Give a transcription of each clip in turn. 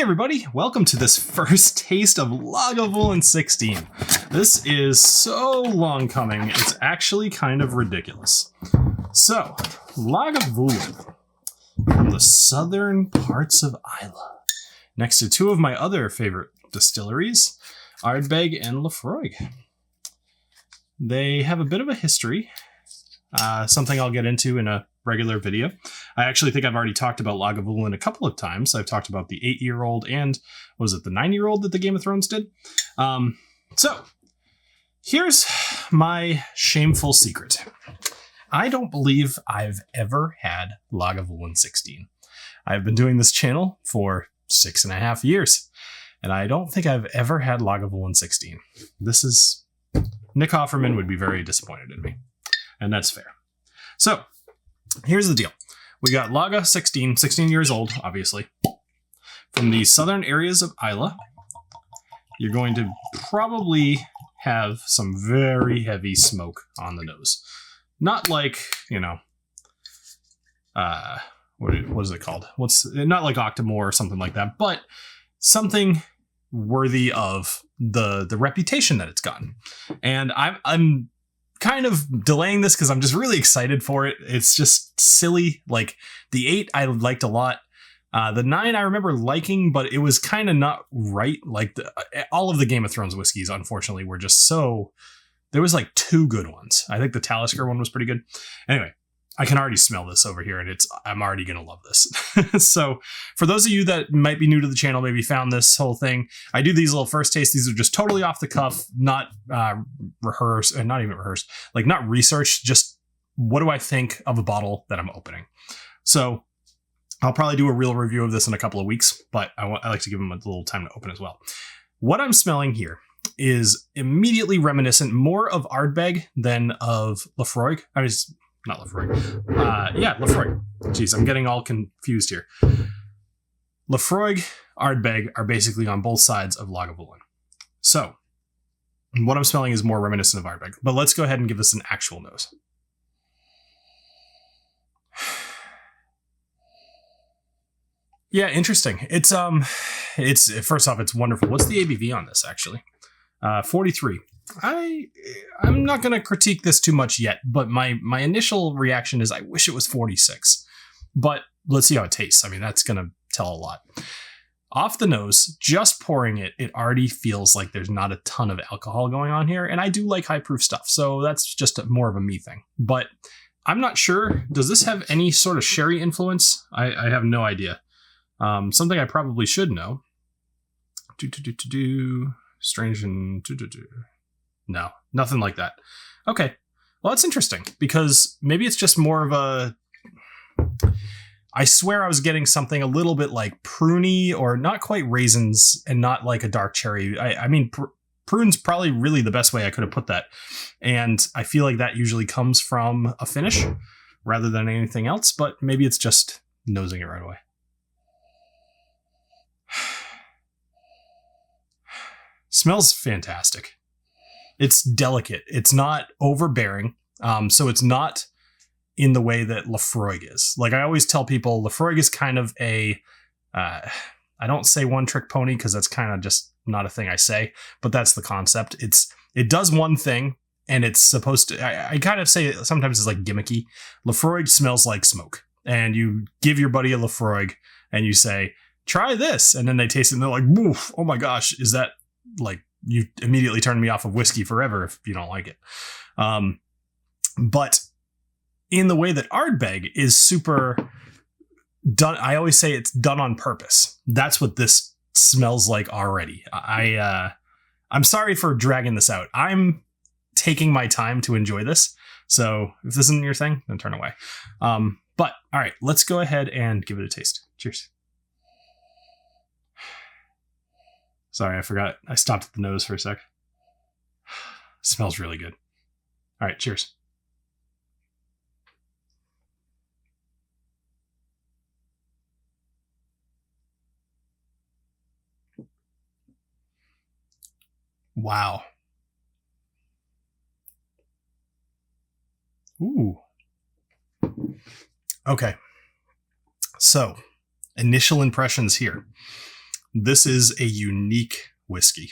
everybody, welcome to this first taste of Lagavulin 16. This is so long coming, it's actually kind of ridiculous. So, Lagavulin, from the southern parts of Islay, next to two of my other favorite distilleries, Ardbeg and Laphroaig. They have a bit of a history, something I'll get into in a regular video. I actually think I've already talked about Lagavulin a couple of times. I've talked about the 8-year-old and, was it the 9-year-old that the Game of Thrones did? So, here's my shameful secret. I don't believe I've ever had Lagavulin 16. I've been doing this channel for 6.5 years, and I don't think I've ever had Lagavulin 16. Nick Offerman would be very disappointed in me, and that's fair. So, here's the deal. We got Laga 16 years old, obviously. From the southern areas of Islay, you're going to probably have some very heavy smoke on the nose. Not like, what is it called? Not like Octomore or something like that, but something worthy of the reputation that it's gotten. And I'm kind of delaying this because I'm just really excited for it. It's just silly. Like the 8 I liked a lot. The 9 I remember liking, but it was kind of not right. Like all of the Game of Thrones whiskeys, unfortunately, were just so... There was like 2 good ones. I think the Talisker one was pretty good. Anyway, I can already smell this over here, and I'm already going to love this. So for those of you that might be new to the channel, maybe found this whole thing, I do these little first tastes. These are just totally off the cuff, not rehearsed, and not even rehearsed, like not researched, just what do I think of a bottle that I'm opening. So I'll probably do a real review of this in a couple of weeks, but I like to give them a little time to open as well. What I'm smelling here is immediately reminiscent more of Ardbeg than of Laphroaig. I mean, not Laphroaig. Yeah, Laphroaig. Jeez, I'm getting all confused here. Laphroaig, Ardbeg are basically on both sides of Lagavulin. So, what I'm smelling is more reminiscent of Ardbeg. But let's go ahead and give this an actual nose. Yeah, interesting. It's first off, it's wonderful. What's the ABV on this, actually? 43. I'm not going to critique this too much yet, but my initial reaction is I wish it was 46. But let's see how it tastes. I mean, that's going to tell a lot. Off the nose, just pouring it, it already feels like there's not a ton of alcohol going on here, and I do like high proof stuff, so that's just more of a me thing. But I'm not sure. Does this have any sort of sherry influence? I have no idea. Something I probably should know. Strange and no, nothing like that. Okay, well, that's interesting because maybe it's just more of a... I swear I was getting something a little bit like pruny or not quite raisins and not like a dark cherry. I mean, prune's probably really the best way I could have put that. And I feel like that usually comes from a finish rather than anything else, but maybe it's just nosing it right away. Smells fantastic. It's delicate. It's not overbearing. So it's not in the way that Laphroaig is. Like I always tell people, Laphroaig is kind of a, I don't say one trick pony because that's kind of just not a thing I say, but that's the concept. It does one thing and it's supposed to, I kind of say it sometimes it's like gimmicky. Laphroaig smells like smoke, and you give your buddy a Laphroaig and you say, try this. And then they taste it and they're like, woof, oh my gosh, is that, like, you immediately turn me off of whiskey forever if you don't like it. But in the way that Ardbeg is super done, I always say it's done on purpose. That's what this smells like already. I'm sorry for dragging this out. I'm taking my time to enjoy this. So if this isn't your thing, then turn away. But all right, let's go ahead and give it a taste. Cheers. Sorry, I forgot. I stopped at the nose for a sec. Smells really good. All right, cheers. Wow. Ooh. Okay. So, initial impressions here. this is a unique whiskey.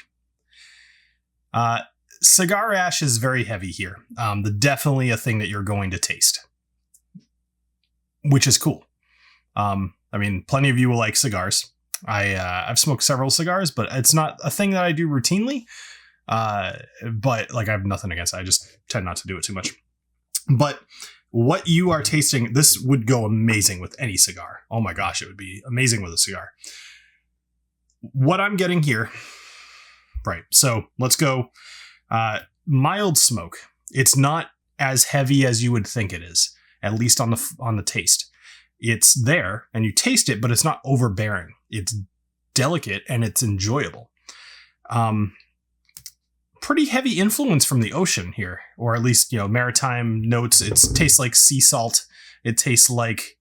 Cigar ash is very heavy here. Definitely a thing that you're going to taste, which is cool. I mean, plenty of you will like cigars. I've smoked several cigars, but it's not a thing that I do routinely. But like, I have nothing against it. I just tend not to do it too much. But what you are tasting, this would go amazing with any cigar. Oh my gosh, it would be amazing with a cigar. What I'm getting here, right? So let's go mild smoke. It's not as heavy as you would think it is, at least on the taste. It's there and you taste it, but it's not overbearing. It's delicate and it's enjoyable. Pretty heavy influence from the ocean here, or at least, maritime notes. It tastes like sea salt. It tastes like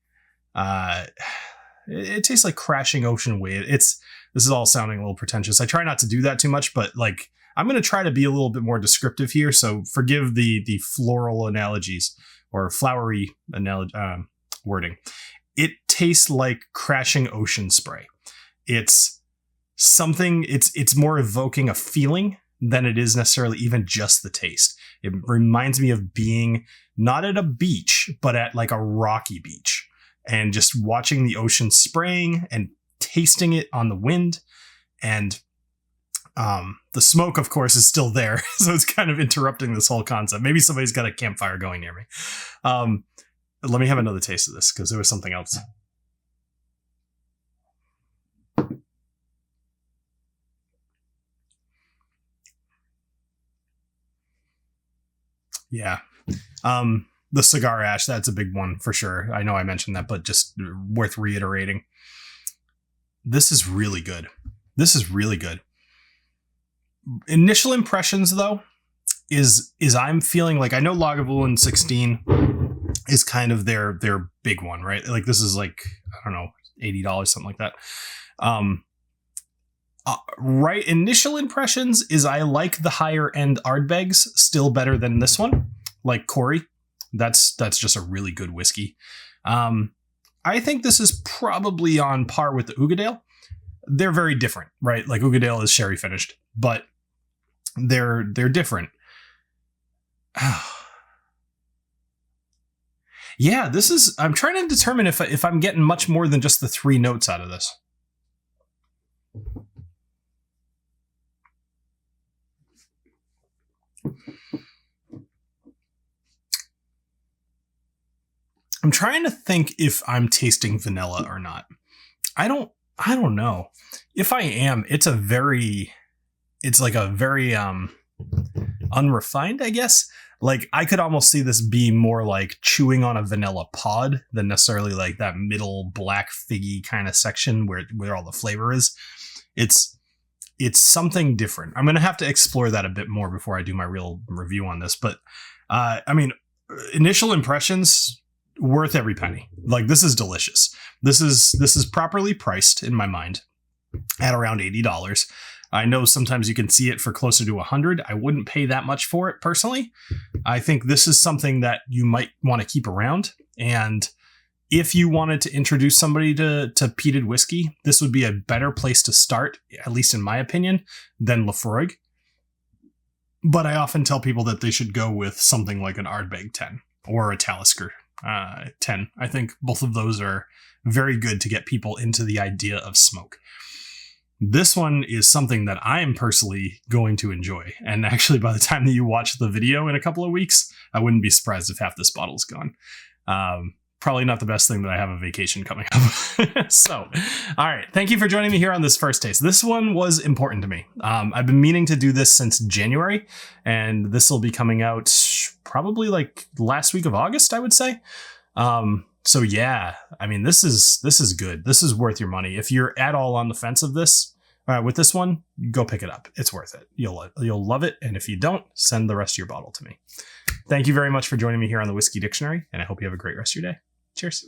crashing ocean wave. This is all sounding a little pretentious. I try not to do that too much, but like, I'm going to try to be a little bit more descriptive here. So forgive the floral analogies or flowery wording. It tastes like crashing ocean spray. It's something, it's more evoking a feeling than it is necessarily even just the taste. It reminds me of being not at a beach, but at like a rocky beach and just watching the ocean spraying and tasting it on the wind. And the smoke, of course, is still there. So it's kind of interrupting this whole concept. Maybe somebody's got a campfire going near me. Let me have another taste of this because there was something else. Yeah. The cigar ash, that's a big one for sure. I know I mentioned that, but just worth reiterating. This is really good. This is really good. Initial impressions, though, is I'm feeling like, I know Lagavulin 16 is kind of their big one, right? Like, this is like, I don't know, $80, something like that. Right, initial impressions is I like the higher end Ardbegs still better than this one, like Corey. That's just a really good whiskey. I think this is probably on par with the Ugadale. They're very different, right? Like Ugadale is sherry finished, but they're different. Yeah, I'm trying to determine if I'm getting much more than just the 3 notes out of this. I'm trying to think if I'm tasting vanilla or not. I don't know. If I am, it's like a very unrefined, I guess. Like, I could almost see this be more like chewing on a vanilla pod than necessarily like that middle black figgy kind of section where all the flavor is. It's something different. I'm going to have to explore that a bit more before I do my real review on this. But I mean, initial impressions, worth every penny. Like, this is delicious. This is properly priced in my mind at around $80. I know sometimes you can see it for closer to $100. I wouldn't pay that much for it personally. I think this is something that you might want to keep around. And if you wanted to introduce somebody to peated whiskey, this would be a better place to start, at least in my opinion, than Laphroaig. But I often tell people that they should go with something like an Ardbeg 10 or a Talisker 10. I think both of those are very good to get people into the idea of smoke. This one is something that I am personally going to enjoy. And actually, by the time that you watch the video in a couple of weeks, I wouldn't be surprised if half this bottle is gone. Probably not the best thing that I have a vacation coming up. So, all right. Thank you for joining me here on this first taste. This one was important to me. I've been meaning to do this since January, and this will be coming out probably like last week of August, I would say. So yeah, I mean, this is good. This is worth your money. If you're at all on the fence of this, with this one, go pick it up. It's worth it. You'll love it. And if you don't, send the rest of your bottle to me. Thank you very much for joining me here on the Whiskey Dictionary, and I hope you have a great rest of your day. Cheers.